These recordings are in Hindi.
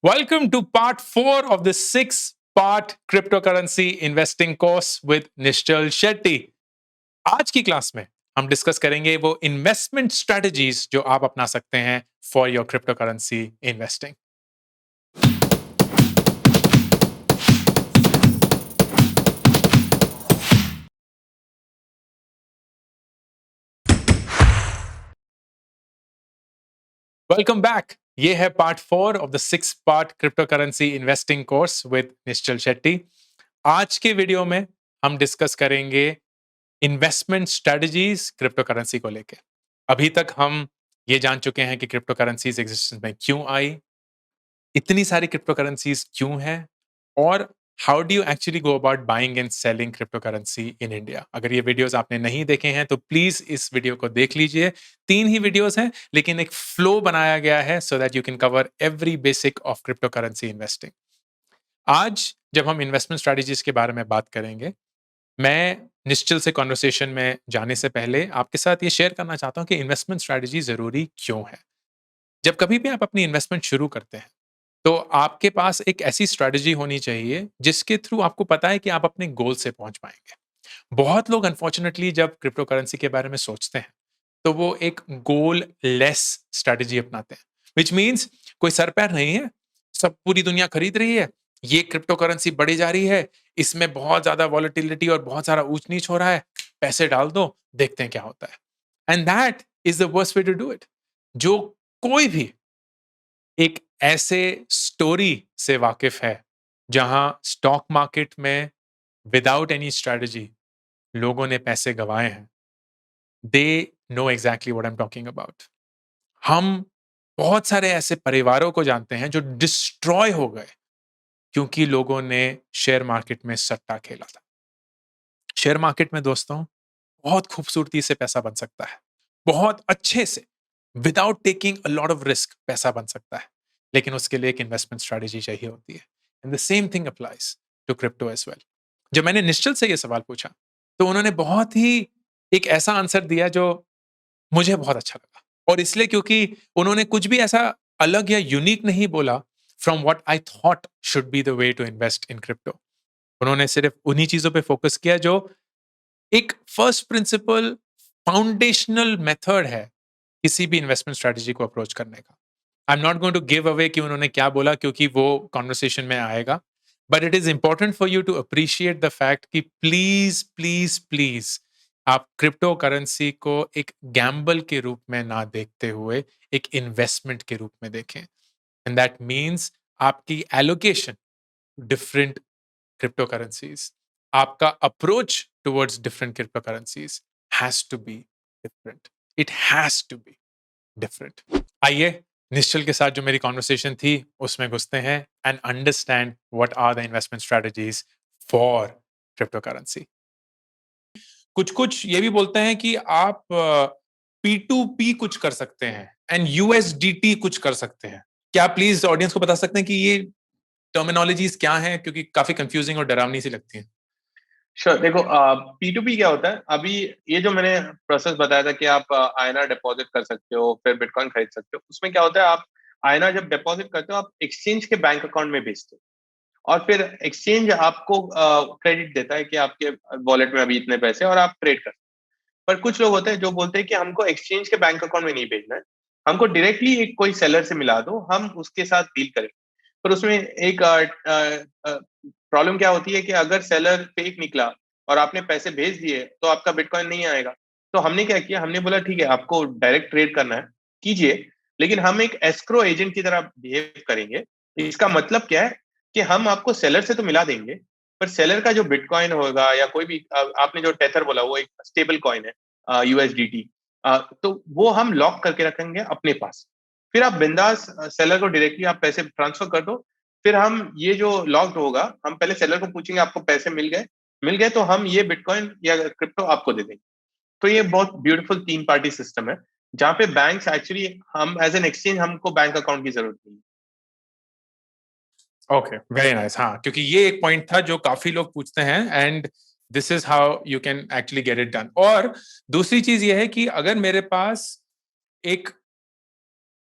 Welcome to part 4 of the 6-part cryptocurrency investing course with Nishchal Shetty. आज की क्लास में हम डिस्कस करेंगे वो इन्वेस्टमेंट स्ट्रेटजीज जो आप अपना सकते हैं for your cryptocurrency investing. Welcome back. ये है part 4 of the 6-part cryptocurrency investing course with Nishchal Shetty. आज के वीडियो में हम डिस्कस करेंगे इन्वेस्टमेंट स्ट्रेटजीज क्रिप्टोकरेंसी को लेके. अभी तक हम ये जान चुके हैं कि क्रिप्टोकरेंसीज एग्जिस्टेंस में क्यों आई, इतनी सारी क्रिप्टोकरेंसीज क्यों हैं, और how do you actually go about buying and selling cryptocurrency in India. अगर ये वीडियोस आपने नहीं देखे हैं तो प्लीज इस वीडियो को देख लीजिए. 3 ही वीडियोस हैं लेकिन एक फ्लो बनाया गया है so that you can cover every basic of cryptocurrency investing. आज जब हम इन्वेस्टमेंट स्ट्रेटजीज के बारे में बात करेंगे, मैं निश्चल से कॉन्वर्सेशन में जाने से पहले आपके साथ ये शेयर करना चाहता हूं कि इन्वेस्टमेंट स्ट्रेटजी जरूरी क्यों है. जब कभी भी आप अपनी इन्वेस्टमेंट शुरू करते हैं तो आपके पास एक ऐसी स्ट्रेटजी होनी चाहिए जिसके थ्रू आपको पता है कि आप अपने गोल से पहुंच पाएंगे. बहुत लोग अनफॉर्चुनेटली जब क्रिप्टो करेंसी के बारे में सोचते हैं तो वो एक गोल लेस स्ट्रेटजी अपनाते हैं, विच मीन्स कोई सर पैर नहीं है, सब पूरी दुनिया खरीद रही है, ये क्रिप्टो करेंसी बढ़ी जा रही है, इसमें बहुत ज्यादा वॉलेटिलिटी और बहुत सारा ऊंच नीच हो रहा है, पैसे डाल दो, देखते हैं क्या होता है. And that is the worst way to do it. जो कोई भी एक ऐसे स्टोरी से वाकिफ है जहां स्टॉक मार्केट में विदाउट एनी स्ट्रेटजी लोगों ने पैसे गंवाए हैं, they know exactly what I am talking about. हम बहुत सारे ऐसे परिवारों को जानते हैं जो डिस्ट्रॉय हो गए क्योंकि लोगों ने शेयर मार्केट में सट्टा खेला था. शेयर मार्केट में दोस्तों बहुत खूबसूरती से पैसा बन सकता है, बहुत अच्छे से, without taking a lot of risk पैसा बन सकता है, लेकिन उसके लिए एक इन्वेस्टमेंट स्ट्रेटजी चाहिए होती है. And the same thing applies to crypto as well. जब मैंने निश्चल से ये सवाल पूछा तो उन्होंने बहुत ही एक ऐसा आंसर दिया जो मुझे बहुत अच्छा लगा, और इसलिए क्योंकि उन्होंने कुछ भी ऐसा अलग या यूनिक नहीं बोला from what I thought should be the way to invest in crypto. उन्होंने सिर्फ उन्हीं चीजों पे फोकस किया जो एक फर्स्ट प्रिंसिपल फाउंडेशनल मेथड है किसी भी इन्वेस्टमेंट स्ट्रेटजी को अप्रोच करने का. I am not going to give away कि उन्होंने क्या बोला क्योंकि वो कॉन्वर्सेशन में आएगा, but it is important for you to appreciate the fact कि प्लीज प्लीज प्लीज आप क्रिप्टो करेंसी को एक गैम्बल के रूप में ना देखते हुए एक इन्वेस्टमेंट के रूप में देखें. एंड दैट मीन्स आपकी एलोकेशन डिफरेंट क्रिप्टो करेंसीज, आपका approach towards different crypto currencies has to be different. It has to be different. आइए निश्चल के साथ जो मेरी कॉन्वर्सेशन थी उसमें घुसते हैं and understand what are the investment strategies for crypto currency. कुछ कुछ ये भी बोलते हैं कि आप P2P कुछ कर सकते हैं एंड USDT कुछ कर सकते हैं. क्या प्लीज ऑडियंस को बता सकते हैं कि ये टर्मिनोलॉजीज क्या हैं, क्योंकि काफी कंफ्यूजिंग और डरावनी सी लगती हैं. श्योर देखो P2P क्या होता है. अभी ये जो मैंने प्रोसेस बताया था कि आप आईएनआर डिपॉजिट कर सकते हो फिर बिटकॉइन खरीद सकते हो, उसमें क्या होता है, आप आईएनआर जब डिपॉजिट करते हो आप एक्सचेंज के बैंक अकाउंट में भेजते हो और फिर एक्सचेंज आपको क्रेडिट देता है कि आपके वॉलेट में अभी इतने पैसे और आप ट्रेड कर. पर कुछ लोग होते हैं जो बोलते हैं कि हमको एक्सचेंज के बैंक अकाउंट में नहीं भेजना है, हमको डायरेक्टली एक कोई सेलर से मिला दो, हम उसके साथ डील करें. पर उसमें एक प्रॉब्लम क्या होती है कि अगर सेलर फेक निकला और आपने पैसे भेज दिए तो आपका बिटकॉइन नहीं आएगा. तो हमने क्या किया, हमने बोला ठीक है आपको डायरेक्ट ट्रेड करना है कीजिए, लेकिन हम एक एस्क्रो एजेंट की तरह बिहेव करेंगे. इसका मतलब क्या है कि हम आपको सेलर से तो मिला देंगे, पर सेलर का जो बिटकॉइन होगा या कोई भी आपने जो टेथर बोला वो एक स्टेबल कॉइन है USDT, तो वो हम लॉक करके रखेंगे अपने पास. फिर आप बिंदास सेलर को डायरेक्टली आप पैसे ट्रांसफर कर दो. फिर हम ये जो लॉक्ड होगा, हम पहले सेलर को पूछेंगे आपको पैसे मिल गए तो हम ये बिटकॉइन या क्रिप्टो आपको दे देंगे. तो ये बहुत ब्यूटीफुल 3 पार्टी सिस्टम है जहाँ पे बैंक्स एक्चुअली, हम एज एन एक्सचेंज हमको बैंक अकाउंट की जरूरत नहीं है. Okay, very nice. हाँ, क्योंकि ये एक पॉइंट था जो काफी लोग पूछते हैं and this is how you can actually get it done. और दूसरी चीज ये है कि अगर मेरे पास एक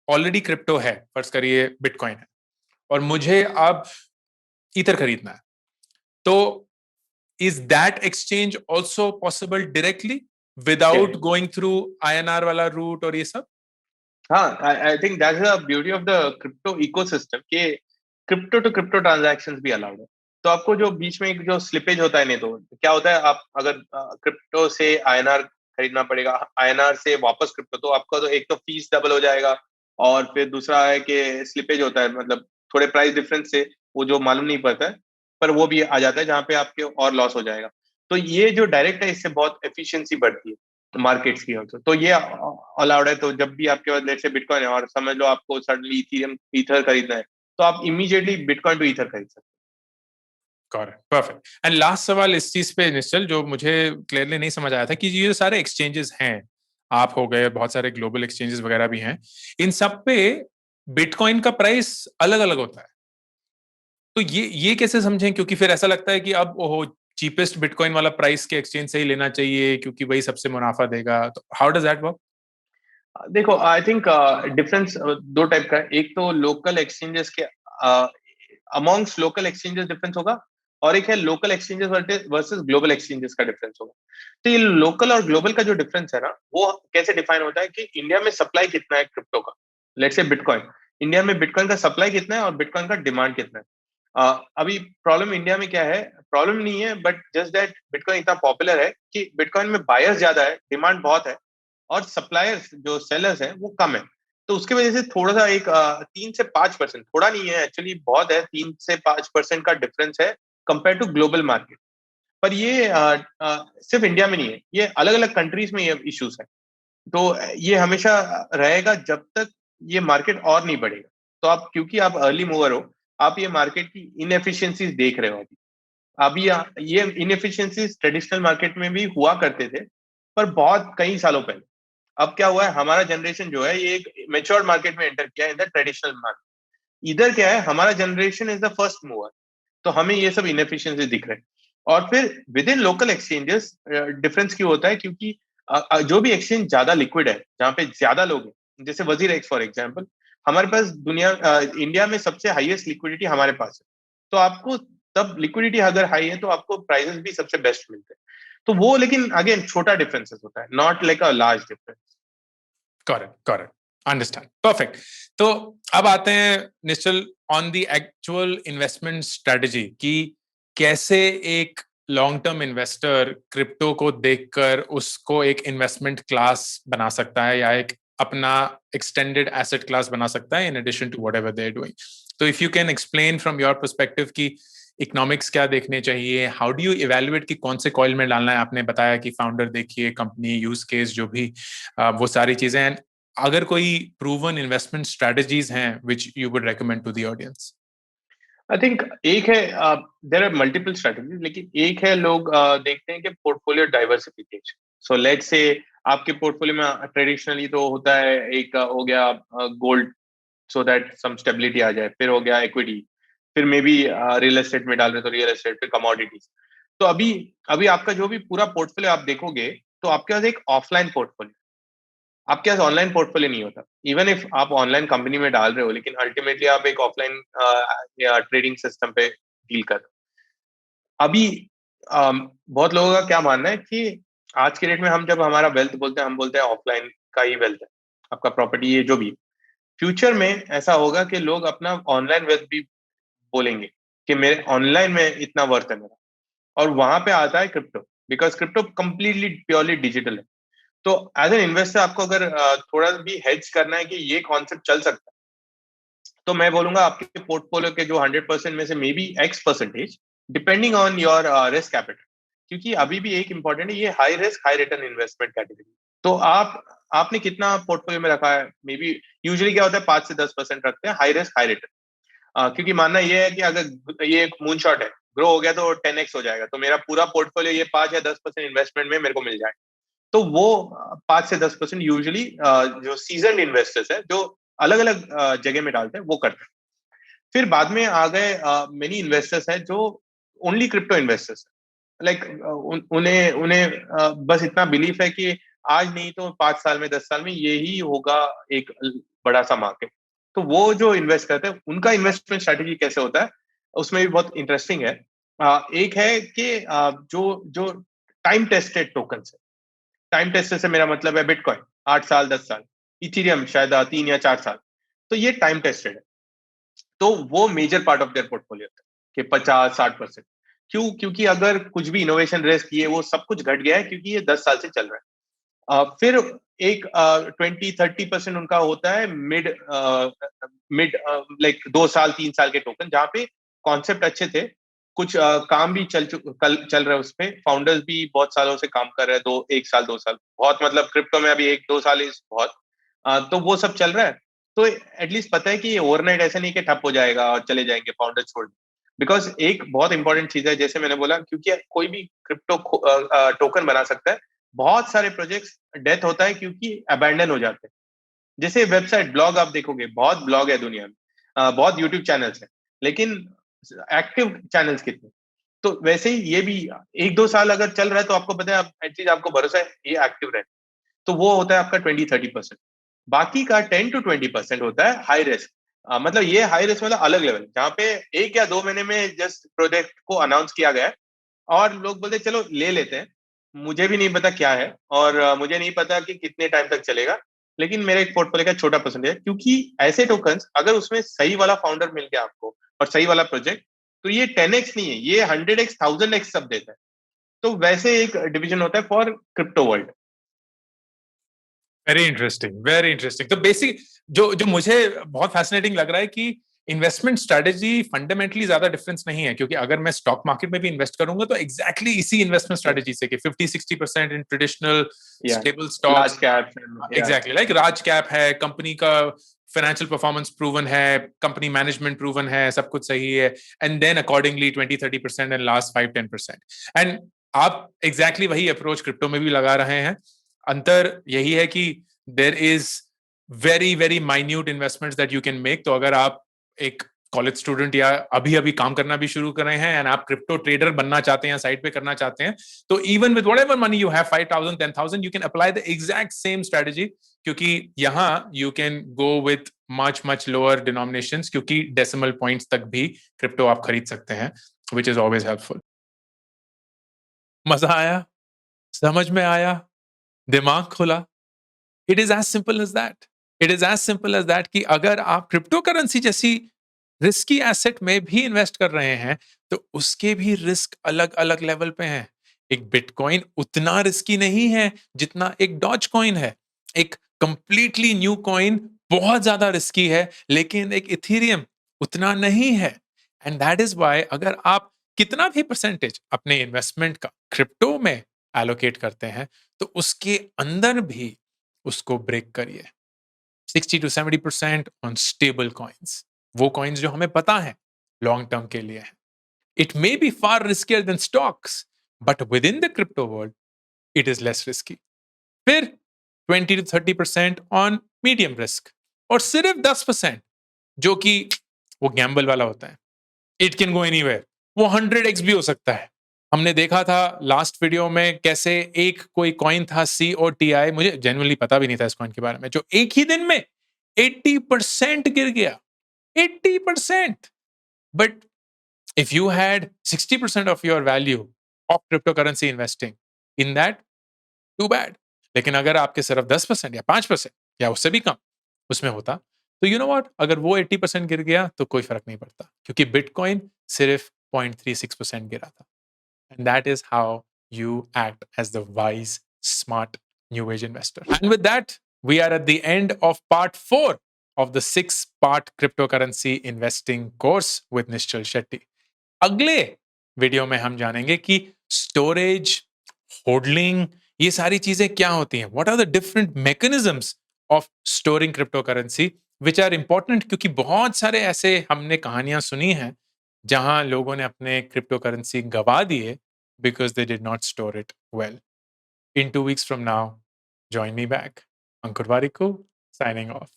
ऑलरेडी क्रिप्टो है, फर्ज करिए बिटकॉइन है, और मुझे अब ईथर खरीदना है, तो is that exchange also possible directly without going through INR वाला रूट और ये सब? हाँ, I think that's the beauty of the crypto ecosystem कि क्रिप्टो टू क्रिप्टो ट्रांजैक्शंस भी अलाउड है। तो आपको जो बीच में एक जो स्लिपेज होता है, नहीं तो क्या होता है, आप अगर क्रिप्टो से आईएनआर खरीदना पड़ेगा, आईएनआर से वापस क्रिप्टो, तो आपका तो एक तो फीस डबल हो जाएगा, और फिर दूसरा है कि स्लिपेज होता है, मतलब थोड़े प्राइस डिफरेंस से वो जो मालूम नहीं पड़ता है, पर वो भी आ जाता है जहाँ पे आपके और लॉस हो जाएगा। तो ये जो डायरेक्ट है, इससे बहुत एफिशिएंसी बढ़ती है मार्केट्स की also। तो ये अलाउड है। तो जब भी आपके पास लेट से बिटकॉइन है और समझ लो आपको सडनली इथीरियम ईथर खरीदना है, तो आप इमीडिएटली बिटकॉइन टू ईथर खरीद सकते करेक्ट, परफेक्ट। एंड लास्ट सवाल इस चीज पे निश्चल, जो मुझे क्लियरली नहीं समझ आया था, कि ये जो सारे एक्सचेंजेस हैं, आप हो गए, बहुत सारे ग्लोबल एक्सचेंजेस वगैरह भी हैं, इन सब पे बिटकॉइन का प्राइस अलग अलग होता है। तो ये कैसे समझें? क्योंकि फिर ऐसा लगता है कि अब वो चीपेस्ट बिटकॉइन वाला प्राइस के एक्सचेंज से ही लेना चाहिए क्योंकि वही सबसे मुनाफा देगा। तो हाउ डज दैट वर्क? हैं। देखो, आई थिंक डिफरेंस दो टाइप का है। एक तो लोकल एक्सचेंजेस के अमॉन्ग्स लोकल एक्सचेंजेस डिफरेंस होगा, और एक है local exchanges versus global exchanges का डिफरेंस होगा। तो ये लोकल और ग्लोबल का जो डिफरेंस है ना, वो कैसे डिफाइन होता है कि इंडिया में सप्लाई कितना है क्रिप्टो का, लेट्स से बिटकॉइन। इंडिया में बिटकॉइन का सप्लाई कितना है और बिटकॉइन का डिमांड कितना है। अभी प्रॉब्लम इंडिया में क्या है, प्रॉब्लम नहीं है, बट जस्ट दैट बिटकॉइन इतना पॉपुलर है कि बिटकॉइन में बायर्स ज्यादा है, डिमांड बहुत है, और सप्लायर्स जो सेलर्स हैं वो कम है। तो उसकी वजह से थोड़ा सा एक 3 से 5%, थोड़ा नहीं है एक्चुअली, बहुत है, 3 से 5% का डिफरेंस है कंपेयर टू ग्लोबल मार्केट। पर ये सिर्फ इंडिया में नहीं है, ये अलग अलग कंट्रीज में ये इश्यूज है। तो ये हमेशा रहेगा जब तक ये मार्केट और नहीं बढ़ेगा। तो आप, क्योंकि आप अर्ली मूवर हो, आप ये मार्केट की इनएफिशिएंसीज देख रहे हो अभी। अभी ये इनएफिशिएंसीज ट्रेडिशनल मार्केट में भी हुआ करते थे, पर बहुत कई सालों पहले। अब क्या हुआ है, हमारा जनरेशन जो है ये एक मेच्योर्ड मार्केट में एंटर किया इन द ट्रेडिशनल मार्केट। इधर क्या है, हमारा generation is the first mover, तो हमें ये सब इनएफिशिएंसी दिख रहे हैं। और फिर with in local exchanges difference क्यों होता है, क्योंकि जो भी एक्सचेंज ज्यादा लिक्विड है, जहाँ पे ज्यादा लोग हैं, जैसे वजीर एक्स फॉर एग्जाम्पल, हमारे पास इंडिया में सबसे हाईएस्ट लिक्विडिटी हमारे पास है। तो आपको तब लिक्विडिटी अगर हाई है तो आपको प्राइसेस भी सबसे बेस्ट मिलते हैं। तो वो, लेकिन अगेन छोटा डिफरेंसेस होता है, not like a large difference. Correct, correct, understand, perfect. तो अब आते हैं Nishchal on the actual investment strategy, कि कैसे एक लॉन्ग टर्म इन्वेस्टर क्रिप्टो को देखकर उसको एक इन्वेस्टमेंट क्लास बना सकता है, या एक अपना एक्सटेंडेड एसेट क्लास बना सकता है, in addition to whatever they are doing. तो if you can explain from your perspective कि इकोनॉमिक्स क्या देखने चाहिए, हाउ डू यू इवेल्युएट कि कौन से कॉइल में डालना है। आपने बताया कि फाउंडर देखिए, कंपनी, यूज केस, जो भी वो सारी चीजें। अगर कोई प्रूवन इन्वेस्टमेंट स्ट्रेटजीज हैं which you would recommend to the audience? I think एक है, देर आर मल्टीपल स्ट्रेटजीज, लेकिन एक है, लोग देखते हैं कि portfolio diversification. So let's say आपके पोर्टफोलियो में ट्रेडिशनली तो होता है, एक हो गया gold, so that some stability आ जाए, फिर हो गया इक्विटी, फिर मे बी रियल एस्टेट में डाल रहे तो रियल एस्टेट, फिर कमोडिटीज। तो अभी अभी आपका जो भी पूरा पोर्टफोलियो आप देखोगे, तो आपके पास एक ऑफलाइन पोर्टफोलियो, आपके पास ऑनलाइन पोर्टफोलियो नहीं होता। इवन इफ आप ऑनलाइन कंपनी में डाल रहे हो, लेकिन अल्टीमेटली आप एक ऑफलाइन ट्रेडिंग सिस्टम पे डील कर। अभी बहुत लोगों का क्या मानना है कि आज के डेट में हम जब हमारा वेल्थ बोलते हैं, हम बोलते हैं ऑफलाइन का ही वेल्थ है, आपका प्रॉपर्टी, ये जो भी। फ्यूचर में ऐसा होगा कि लोग अपना ऑनलाइन वेल्थ भी बोलेंगे कि मेरे ऑनलाइन में इतना वर्थ है मेरा, और वहां पे आता है crypto, because crypto completely purely digital है। तो एज एन इन्वेस्टर आपको अगर थोड़ा भी हेज करना है कि ये कॉन्सेप्ट चल सकता है, तो मैं बोलूंगा आपके पोर्टफोलियो के जो 100% में से may be X%, depending on your risk capital. क्योंकि अभी भी एक इंपॉर्टेंट है, ये high risk high return investment category. तो आपने कितना पोर्टफोलियो में रखा है, मे बी यूजुअली क्या होता है, 5 से 10% रखते हैं हाई रिस्क हाई रिटर्न। क्योंकि मानना ये है कि अगर ये एक मून शॉट है, ग्रो हो गया तो 10x हो जाएगा, तो मेरा पूरा पोर्टफोलियो ये 5 या 10% इन्वेस्टमेंट में मेरे को मिल जाए। तो वो 5 से 10% यूजुअली जो सीजन इन्वेस्टर्स है, जो अलग अलग जगह में डालते हैं, वो करते हैं। फिर बाद में आ गए मेनी इन्वेस्टर्स हैं जो ओनली क्रिप्टो इन्वेस्टर्स हैं। लाइक उन्हें उन्हें बस इतना बिलीफ है कि आज नहीं तो 5 साल में 10 साल में यही होगा एक बड़ा सा मार्केट। तो वो जो इन्वेस्ट करते हैं उनका इन्वेस्टमेंट स्ट्रेटेजी कैसे होता है, उसमें भी बहुत इंटरेस्टिंग है। एक है कि जो जो टाइम टेस्टेड टोकन है। टाइम टेस्टेड से मेरा मतलब है बिटकॉइन 8 साल 10 साल, इथेरियम शायद 3 या 4 साल। तो ये टाइम टेस्टेड है, तो वो major part of their portfolio है कि 50-60%। क्यों? क्योंकि अगर कुछ भी इनोवेशन रिस्क ये वो सब कुछ घट गया है, क्योंकि ये 10 साल से चल रहा है। फिर एक 20-30% उनका होता है मिड मिड लाइक 2 साल 3 साल के टोकन, जहाँ पे कॉन्सेप्ट अच्छे थे, कुछ काम भी चल रहा है उस पे, फाउंडर्स भी बहुत सालों से काम कर रहे हैं, 1 साल 2 साल बहुत, मतलब क्रिप्टो में अभी 1-2 साल इज बहुत। तो वो सब चल रहा है, तो एटलीस्ट पता है कि ये ओवरनाइट ऐसा नहीं कि ठप हो जाएगा और चले जाएंगे फाउंडर छोड़। बिकॉज एक बहुत इंपॉर्टेंट चीज है, जैसे मैंने बोला, क्योंकि कोई भी क्रिप्टो टोकन बना सकता है, बहुत सारे प्रोजेक्ट्स डेथ होता है क्योंकि अबैंडन हो जाते हैं। जैसे वेबसाइट ब्लॉग आप देखोगे, बहुत ब्लॉग है दुनिया में, बहुत यूट्यूब चैनल्स है, लेकिन एक्टिव चैनल्स कितने? तो वैसे ही ये भी 1-2 साल अगर चल रहा है तो आपको पता है, एटलीस्ट आपको भरोसा है ये एक्टिव रहे। तो वो होता है आपका 20-30%। बाकी का 10-20% होता है हाई रिस्क। मतलब ये हाई रिस्क मतलब अलग लेवल, जहाँ पे 1 या 2 महीने में जस्ट प्रोजेक्ट को अनाउंस किया गया है और लोग बोलते हैं चलो ले लेते हैं, मुझे भी नहीं पता क्या है और मुझे नहीं पता कि कितने टाइम तक चलेगा, लेकिन मेरे एक पोर्टफोलियो का छोटा परसेंटेज है। क्योंकि ऐसे टोकन्स अगर उसमें सही वाला फाउंडर मिल गया आपको और सही वाला प्रोजेक्ट, तो ये 10x नहीं है, ये 100x 1000x सब देता है। तो वैसे एक डिवीजन होता है for crypto world. Very interesting, very interesting. तो बेसिक जो जो मुझे बहुत फैसिनेटिंग लग रहा है कि इन्वेस्टमेंट स्ट्रेटेजी फंडामेंटली ज्यादा डिफरेंस नहीं है, क्योंकि अगर मैं स्टॉक मार्केट में भी इन्वेस्ट करूंगा तो एग्जैक्टली इसी इन्वेस्टमेंट स्ट्रेटेजी से कि 50-60% in traditional stable large stocks, cap. Exactly like large cap है, कंपनी का फाइनेंशियल परफॉर्मेंस प्रूवन है, कंपनी मैनेजमेंट प्रूवन है, सब कुछ सही है, and then accordingly 20-30% and last 5-10%। And आप एग्जैक्टली वही अप्रोच क्रिप्टो में भी लगा रहे हैं। अंतर यही है कि there is very very minute investments that you can make. तो अगर आप एक कॉलेज स्टूडेंट या अभी अभी काम करना भी शुरू कर रहे हैं एंड आप क्रिप्टो ट्रेडर बनना चाहते हैं, साइड पे करना चाहते हैं, तो even with whatever money you have, 5,000 10,000, you can apply the exact same strategy, क्योंकि यहां you can go with much much lower denominations, क्योंकि डेसिमल पॉइंट्स तक भी क्रिप्टो आप खरीद सकते हैं, विच इज ऑलवेज हेल्पफुल। मजा आया, समझ में आया, दिमाग खुला। It is as simple as that. It is as simple as that कि अगर आप क्रिप्टो करेंसी जैसी रिस्की एसेट में भी इन्वेस्ट कर रहे हैं, तो उसके भी रिस्क अलग अलग लेवल पे हैं। एक बिटकॉइन उतना रिस्की नहीं है जितना एक डॉज कॉइन है। एक कंप्लीटली न्यू कॉइन बहुत ज्यादा रिस्की है, लेकिन एक इथेरियम उतना नहीं है। एंड दैट इज वाई अगर आप कितना भी परसेंटेज अपने इन्वेस्टमेंट का क्रिप्टो में एलोकेट करते हैं, तो उसके अंदर भी उसको ब्रेक करिए। 60-70% ऑन स्टेबल कॉइन्स, वो कॉइन्स जो हमें पता है लॉन्ग टर्म के लिए है। It may be far riskier than stocks, but within the crypto world it is less risky. फिर 20-30% ऑन मीडियम रिस्क, और सिर्फ 10% जो कि वो गैम्बल वाला होता है। इट कैन गो एनीवेयर, वो 100x भी हो सकता है। हमने देखा था लास्ट वीडियो में कैसे एक कोई कॉइन था COTI, मुझे जेन्युइनली पता भी नहीं था इस कॉइन के बारे में, जो एक ही दिन में 80% गिर गया। 80%। But if you had 60% of your value of crypto currency investing in that, too bad. लेकिन अगर आपके सिर्फ 10% या 5% या उससे भी कम उसमें होता, तो यू नो व्हाट, अगर वो 80% गिर गया तो कोई फर्क नहीं पड़ता, क्योंकि बिटकॉइन सिर्फ 0.36% गिरा था। And that is how you act as the wise, smart new age investor. And with that, we are at the end of part 4 of the 6-part cryptocurrency investing course with Nishchal Shetty. अगले वीडियो में हम जानेंगे कि स्टोरेज, होल्डिंग, ये सारी चीजें क्या होती हैं, what are the different mechanisms of storing crypto currency, which are important, क्योंकि बहुत सारे ऐसे हमने कहानियां सुनी हैं जहां लोगों ने अपने क्रिप्टो करेंसी गवा दिए because they did not store it well. In 2 weeks from now, join me back. Ankur Warikoo, signing off.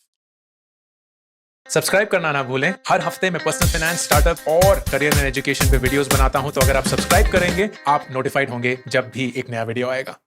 Subscribe करना ना भूलें। हर हफ्ते मैं पर्सनल फाइनेंस, स्टार्टअप और करियर एंड एजुकेशन पे वीडियोस बनाता हूं, तो अगर आप सब्सक्राइब करेंगे, आप नोटिफाइड होंगे जब भी एक नया वीडियो आएगा।